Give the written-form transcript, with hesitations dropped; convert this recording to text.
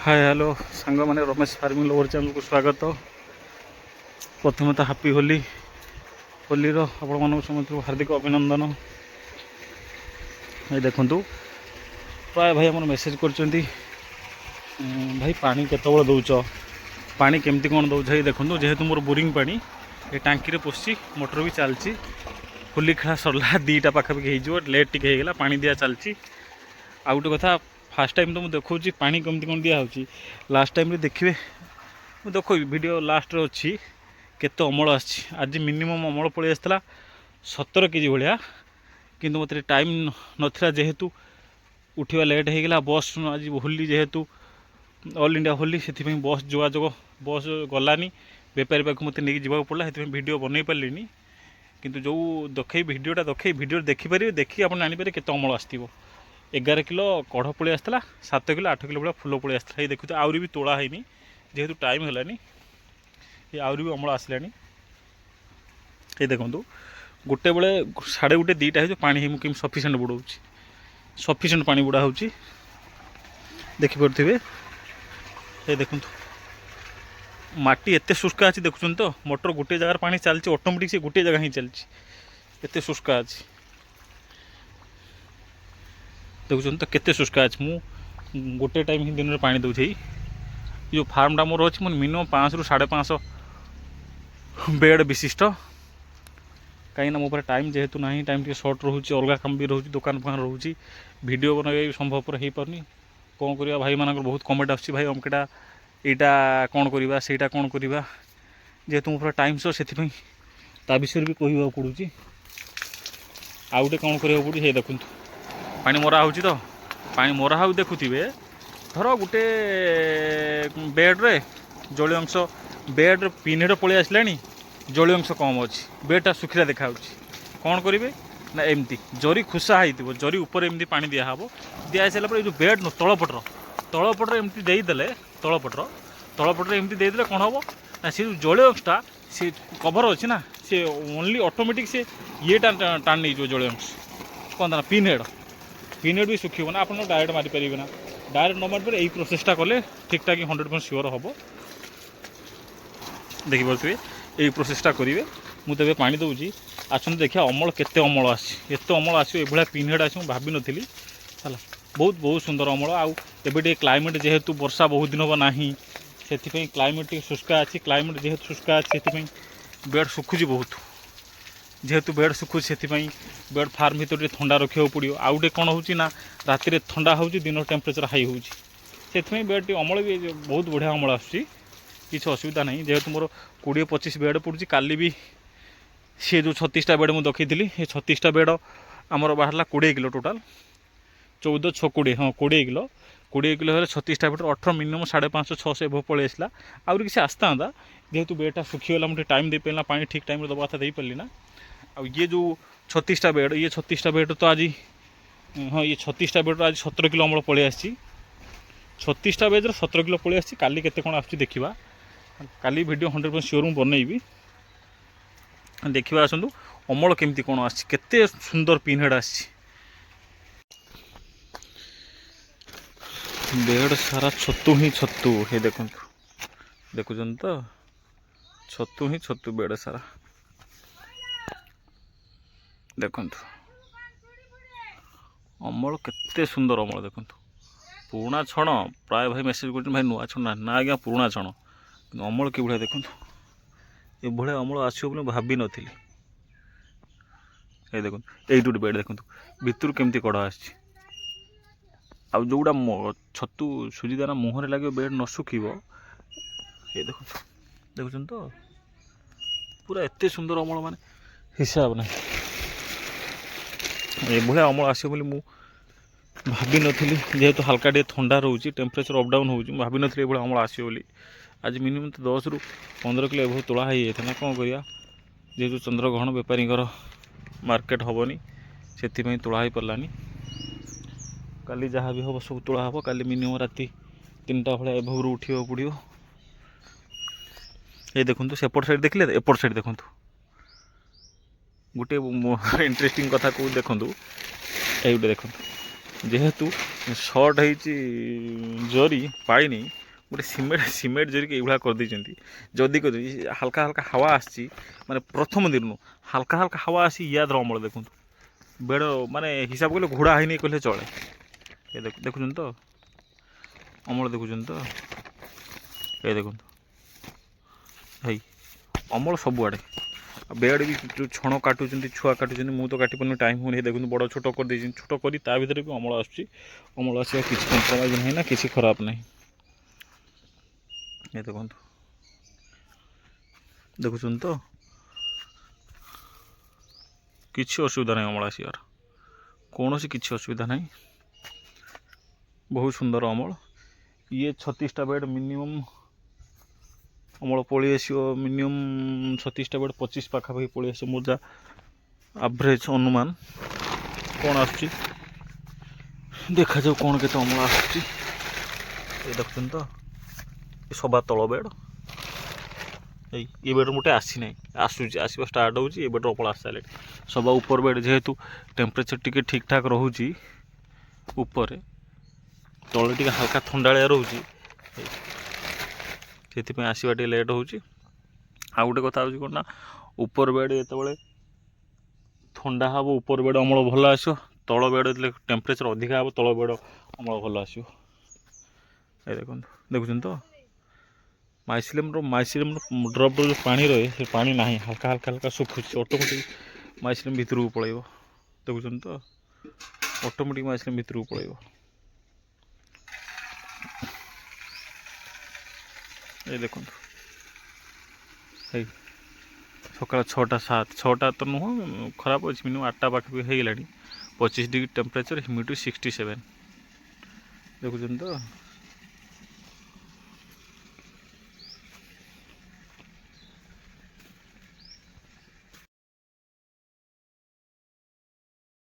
Hi hello सांग मैंने Ramesh farming lover channel को स्वागत। प्रथम तो हापी होली होलीर आपण मान समस्त हार्दिक अभिनंदन। ये देखु प्राय भाई आम मेसेज कर भाई पानी केतबेले दौच पानी केमती कौन दौच ये देखो जेहेतु मोर बोरिंग पानी ये टांकी पशि मोटर भी चलती होली खेला सरला दीटा पाखापाखि हो लेट टिके होगा पानी दिया चलती। आ गोटे कथा फास्ट टाइम तो मुझे देखा पानी कमती कौन दिखाई लास्ट टाइम देखिए मुझे देखी वीडियो लास्ट अच्छी केते अमल आज मिनिमम अमल पलि आसाला 17 केजी भाया किंतु मत टाइम नाला जेहेतु उठा लेट होगा बस आज होली जेहेतु ऑल इंडिया होली से बस जोगाजोग बस गलानी बेपारी पाक मत नहीं जावाक पड़ा से भिड बनई पारे किंतु जो देखे भिडटा देखे भिडियो देखिपारे देखिए आप जानीपारे केते अमल आसो 11 किलो कढ़ पलि आसाला 7 किलो 8 किलो भाया फुल पलि आसाला। ये देखते आहरी भी तोड़ा है जेहेतु टाइम है ये आहरी भी अमल आसला। ये देखो गोटे बेले 1:30 2टा हो पानी मुझे सफिसीयंट बुड़ाऊँ सफिसीयंट पानी बुड़ा हो देखिपे। ये देखो माटी एत शुष्का अच्छी देखुं तो मोटर गोटे जगार पानी चलती ऑटोमेटिक से गोटे जगह ही चलती एत शुष्का अच्छी देखुं तो केते शुष्का अच्छी मु गोटे टाइम ही दिन में पानी दूसरी जो फार्मटा मोर अच्छी मोर मिनिमम 500 ରୁ 550 बेड विशिष्ट कहीं मोर टाइम जेहेतु ना टाइम टे सर्ट रोचे अलग काम भी रोचे दुकान फुकान रोचे वीडियो बनवाई संभवपर हो पारनी कौन करवा भाई मान बहुत कमेंट आसी भाई अमकेटा यहाँ कौन करवा सेटा कौन करवा जेहेतु मोर टाइम सो से विषय भी कहवा पड़ू आउ गए कौन करा पड़े। ये देखु पानी मरा हो तो पानी मरा हो देखुवे धर गोटे बेड्रे जलीय अंश बेड्रे पिन्हेड पलि आसला जलीय अंश कम अच्छी बेडटा सुखिला देखा कौन करेंगे ना एमती जरी खुसा हो जरी उपर एमती पानी दिहब दिखाई सारापर जो बेड तलपटर एमती देदेले तलपटर एमती देदेले कौन हम ना सी जो जलीय अंशटा सी कभर अच्छी ना सी ओनली ऑटोमेटिक से ये टाण नहीं जलीय अंश कौन ना पिनहेड भी सुखी ना आप डायरेक्ट मारिपारे ना डायरेक्ट न मारिपारे यही प्रोसेसटा कले ठीक ठाक 100% सियोर हम देखिपे यही प्रोसेसटा करेंगे मुझे तो पानी दूसरी आसते देखिए अमल केते अमल आसत अमल आसो ये पिनहेड आस भावी नी है बहुत बहुत सुंदर अमल आए क्लाइमेट जेहेतु वर्षा बहुत दिन हम ना से क्लाइमेट शुष्का अच्छी क्लाइमेट जेहेतु शुष्का अच्छी बेड सुखुची बहुत जेहेतु बेड सुखुची से बेड फार्म भर थंडा रखा पड़ो आउ गए कौन होना राति थंडा हो दिन टेम्परेचर हाई हो बेड अमल भी बहुत बढ़िया अमल आसूँ किसी असुविधा नहीं जेहेतु मोर 20-25 बेड पड़ी काली भी सी जो 36टा बेड मुझे देखी ये 36टा बेड आमर बाहर 20 किलो टोटाल 14-6-20 हाँ 20 किलो 20 किलो 36टा बेड 18 मिनिमम 550-600 एभ पलि आसला आउरी किसी आसता जेहेतु बेडटा सुखीगला मुझे टाइम दे पारा पानी ठीक टाइम दबा कथा दे पारे ना। आ ये जो 36टा बेड तो आज हाँ ये 36टा बेड आज 17 किलो अमल पलि आसी 36टा बेड 17 किलो पलि आसी काली केते कौन आसुची देखिबा काली वीडियो 100% सियोर मु बनइबी देखिबा आसंतु अमल केमती कौन आसी केते सुंदर पिनहेड आसी बेड सारा छतु ही छतु हे देखुन तो छतु ही छतु बेड सारा देखु अमल केते सुंदर अमल देखु पुराणा छण प्राय भाई मेसेज कर भाई नुआ छण ना आज्ञा पुराणा छण अमल कि भाया देखु ये भाया अमल आसो भावी नी देखो ये बेड देखु भितर केमती कड़ा आसी जोड़ा छतु सुजीदाना मुहर लगे बेड न सुखीब ये देखुन तो पूरा एत सुंदर अमल माने हिसाब ना ये भाया अमल आसो बोली मु भावी नी जेहेतु हल्का टे थंडा रोचे टेम्परेचर अप डाउन हो भावी नी अमल आसो बोली आज मिनिमम तो 10 ରୁ 15 किलो एभव तोड़ा हो जाता कौन करिया जेहेतु चंद्रग्रहण बेपारी मार्केट हेनी से तोड़ा हो पारानी काली जहाँ भी हम सब तोड़ा हम काली मिनिमम राति 3टा भाया एभव उठा पड़ो। ये देखो सेपट साइड देखले एपट साइड देखु गोटे इंटरेस्टिंग कथा को देखु ये गोटे देखु जेहेतु सर्ट होती जरी पाइनी गोटे सीमेंट सीमेंट जरिक ये कर जदि हल्का हल्का हवा आसी माने प्रथम दिन हल्का हल्का हवा आसी याद अमल देखूँ बेड़ माने हिसाब कले घोड़ा है नहीं कहले चले ये देखुं तो अमल देखुं तो ये देखो है अमल सबुआड़े बेड भी जो छण काटुं छुआ काटुं मुझे तो काटी पानी टाइम होनी देखो बड़ छोट कर छोट कर भी अमल आमल आसा किसी कम्प्रोमाइज नहीं ना किसी खराब नहीं ये देखो देखुं तो किसी असुविधा नहीं अमल आसार कौन सी किसी असुविधा नहीं बहुत सुंदर अमल ये 36टा बेड मिनिमम अमल पलि आस मिनिमम 36टा बेड 25 पाखापाखि पलि आस मोर जा एवरेज अनुमान कौन आसुची देखा जाऊ कौन के अमल आसुची ये देखुं तो सभा तल बेड ये बेड मोटे आसी ना आसूची आसवा स्टार्ट हो बेड अमल आस सारे सभा ऊपर बेड जेहेतु टेम्परेचर टी ठीक ठाक रोचे ऊपर तले टी हल्का थंडाया रोचे से आसवा टे लेट हो गोटे कथा हूँ कौन ना ऊपर बेड जो थंडा हम ऊपर बेड अमल भल आस तल बेड टेम्परेचर अधिका हम तल बेड अमल भल आस देखो देखुं तो माइसिलियम ड्रप जो पानी रहे से पानी ना हल्का हल्का हल्का सुखुच ऑटोमेटिक माइसिलियम भितर को पलैब देखुं तो ऑटोमेटिक माइसिलियम भितर को पलैब ये देखो सकाल 6टा 7 6टा तो नुह खराब अच्छे मिनिमम 8टा पाखे हो गला 25 डिग्री टेम्परेचर ह्यूमिडिटी 67 देखुं तो